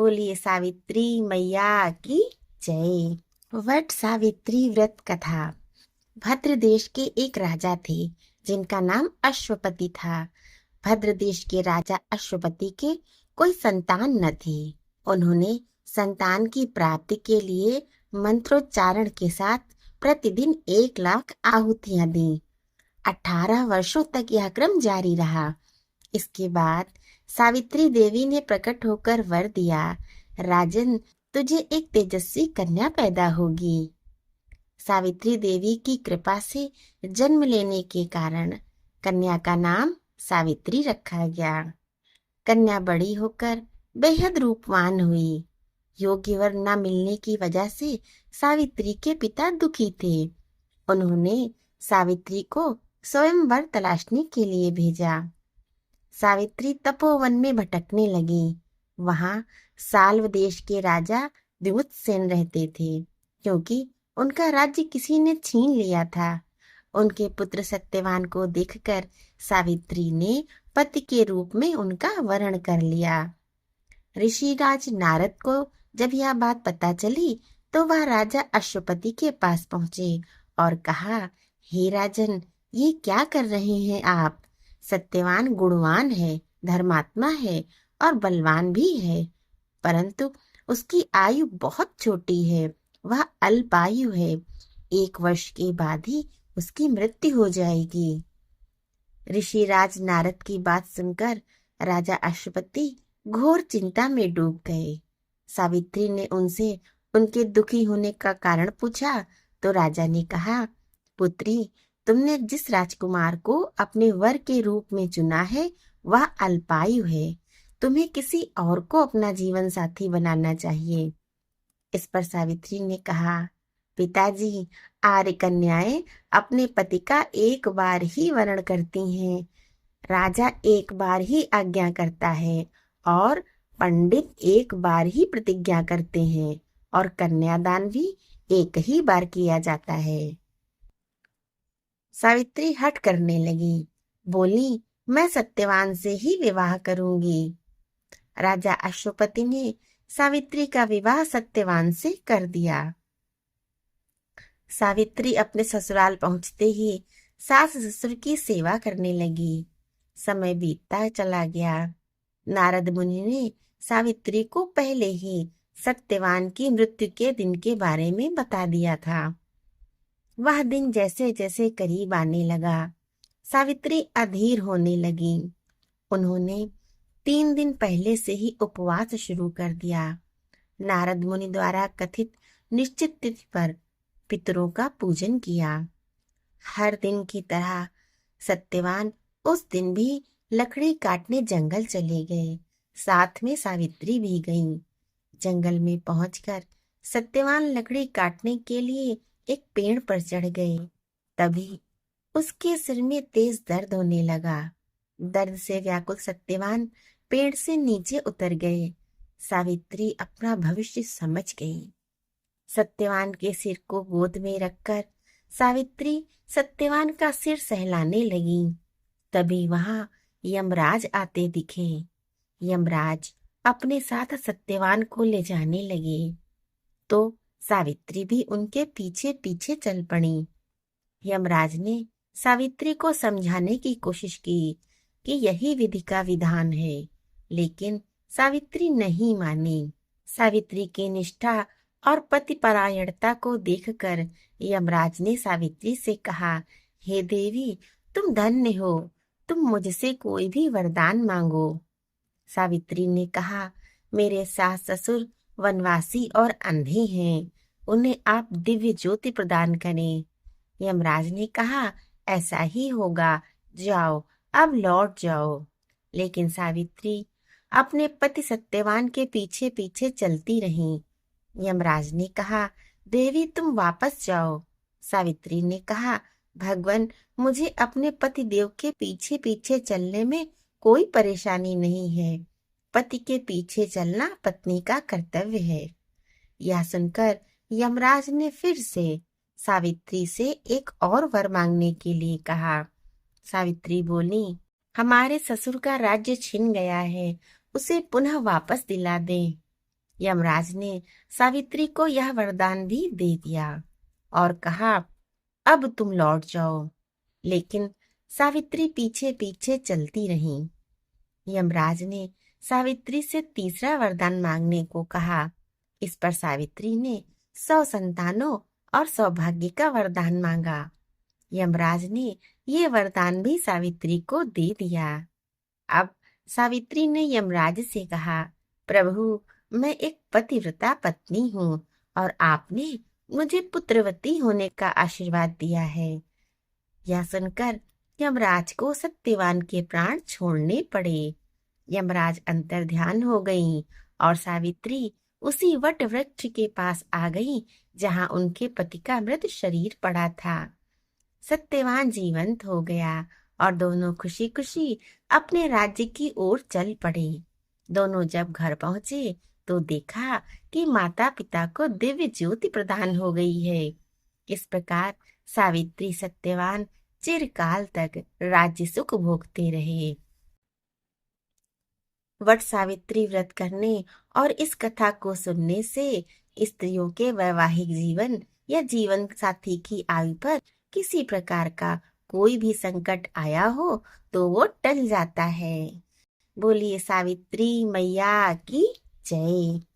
बोलिए सावित्री मैया की जय। वट सावित्री व्रत कथा। भद्र देश के एक राजा थे जिनका नाम अश्वपति था। भद्र देश के राजा अश्वपति के कोई संतान न थी। उन्होंने संतान की प्राप्ति के लिए मंत्रोच्चारण के साथ प्रतिदिन 1 लाख आहुतियां दी। 18 वर्षों तक यह क्रम जारी रहा। इसके बाद सावित्री देवी ने प्रकट होकर वर दिया, राजन, तुझे एक तेजस्वी कन्या पैदा होगी। सावित्री देवी की कृपा से जन्म लेने के कारण कन्या का नाम सावित्री रखा गया। कन्या बड़ी होकर बेहद रूपवान हुई। योग्य वर न मिलने की वजह से सावित्री के पिता दुखी थे। उन्होंने सावित्री को स्वयंवर तलाशने के लिए भेजा। सावित्री तपोवन में भटकने लगी। वहां साल्व देश के राजा विमुतसेन रहते थे, क्योंकि उनका राज्य किसी ने छीन लिया था। उनके पुत्र सत्यवान को देखकर सावित्री ने पति के रूप में उनका वरण कर लिया। ऋषिराज नारद को जब यह बात पता चली तो वह राजा अश्वपति के पास पहुंचे और कहा, हे राजन, ये क्या कर रहे हैं आप? सत्यवान गुणवान है, धर्मात्मा है और बलवान भी है, परंतु उसकी आयु बहुत छोटी है। वह अल्पायु है। 1 वर्ष के बाद ही उसकी मृत्यु हो जाएगी। ऋषिराज नारद की बात सुनकर राजा अश्वपति घोर चिंता में डूब गए। सावित्री ने उनसे उनके दुखी होने का कारण पूछा तो राजा ने कहा, पुत्री, तुमने जिस राजकुमार को अपने वर के रूप में चुना है वह अल्पायु है। तुम्हें किसी और को अपना जीवन साथी बनाना चाहिए। इस पर सावित्री ने कहा, पिताजी, आर्य कन्याएं अपने पति का 1 बार ही वरण करती हैं। राजा 1 बार ही आज्ञा करता है और पंडित 1 बार ही प्रतिज्ञा करते हैं और कन्यादान भी 1 ही बार किया जाता है। सावित्री हठ करने लगी, बोली, मैं सत्यवान से ही विवाह करूंगी। राजा अश्वपति ने सावित्री का विवाह सत्यवान से कर दिया। सावित्री अपने ससुराल पहुंचते ही सास ससुर की सेवा करने लगी। समय बीतता चला गया। नारद मुनि ने सावित्री को पहले ही सत्यवान की मृत्यु के दिन के बारे में बता दिया था। वह दिन जैसे जैसे करीब आने लगा, सावित्री अधीर होने लगी। उन्होंने 3 दिन पहले से ही उपवास शुरू कर दिया। नारद मुनि द्वारा कथित निश्चित तिथि पर पितरों का पूजन किया। हर दिन की तरह सत्यवान उस दिन भी लकड़ी काटने जंगल चले गए। साथ में सावित्री भी गईं। जंगल में पहुंचकर सत्यवान लकड़ी काटने के लिए एक पेड़ पर चढ़ गए। तभी उसके सिर में तेज दर्द होने लगा। दर्द से व्याकुल सत्यवान पेड़ से नीचे उतर गए। सावित्री अपना भविष्य समझ गई। सत्यवान के सिर को गोद में रखकर सावित्री सत्यवान का सिर सहलाने लगी। तभी वहां यमराज आते दिखे। यमराज अपने साथ सत्यवान को ले जाने लगे तो सावित्री भी उनके पीछे पीछे चल पड़ी। यमराज ने सावित्री को समझाने की कोशिश की कि यही विधि का विधान है, लेकिन सावित्री नहीं मानी। सावित्री की निष्ठा और पतिपरायणता को देखकर यमराज ने सावित्री से कहा, हे देवी, तुम धन्य हो, तुम मुझसे कोई भी वरदान मांगो। सावित्री ने कहा, मेरे सास ससुर वनवासी और अंधे हैं, उन्हें आप दिव्य ज्योति प्रदान करें। यमराज ने कहा, ऐसा ही होगा, जाओ, अब लौट जाओ। लेकिन सावित्री अपने पति सत्यवान के पीछे पीछे चलती रही। यमराज ने कहा, देवी, तुम वापस जाओ। सावित्री ने कहा, भगवान, मुझे अपने पति देव के पीछे पीछे चलने में कोई परेशानी नहीं है। पति के पीछे चलना पत्नी का कर्तव्य है। यह सुनकर यमराज ने फिर से सावित्री से एक और वर मांगने के लिए कहा। सावित्री बोली, हमारे ससुर का राज्य छिन गया है, उसे पुनः वापस दिला दें। यमराज ने सावित्री को यह वरदान भी दे दिया और कहा, अब तुम लौट जाओ। लेकिन सावित्री पीछे पीछे चलती रही। यमराज ने सावित्री से तीसरा वरदान मांगने को कहा। इस पर सावित्री ने 100 संतानों और सौभाग्य का वरदान मांगा। यमराज ने ये वरदान भी सावित्री को दे दिया। अब सावित्री ने यमराज से कहा, प्रभु, मैं एक पतिव्रता पत्नी हूँ और आपने मुझे पुत्रवती होने का आशीर्वाद दिया है। यह सुनकर यमराज को सत्यवान के प्राण छोड़ने पड़े। यमराज अंतर्ध्यान हो गई और सावित्री उसी वट वृक्ष के पास आ गई जहाँ उनके पति का मृत शरीर पड़ा था। सत्यवान जीवंत हो गया और दोनों खुशी खुशी अपने राज्य की ओर चल पड़े। दोनों जब घर पहुंचे तो देखा कि माता पिता को दिव्य ज्योति प्रदान हो गई है। इस प्रकार सावित्री सत्यवान चिरकाल तक राज्य सुख भोगते रहे। वट सावित्री व्रत करने और इस कथा को सुनने से स्त्रियों के वैवाहिक जीवन या जीवन साथी की आयु पर किसी प्रकार का कोई भी संकट आया हो तो वो टल जाता है। बोलिए सावित्री मैया की जय।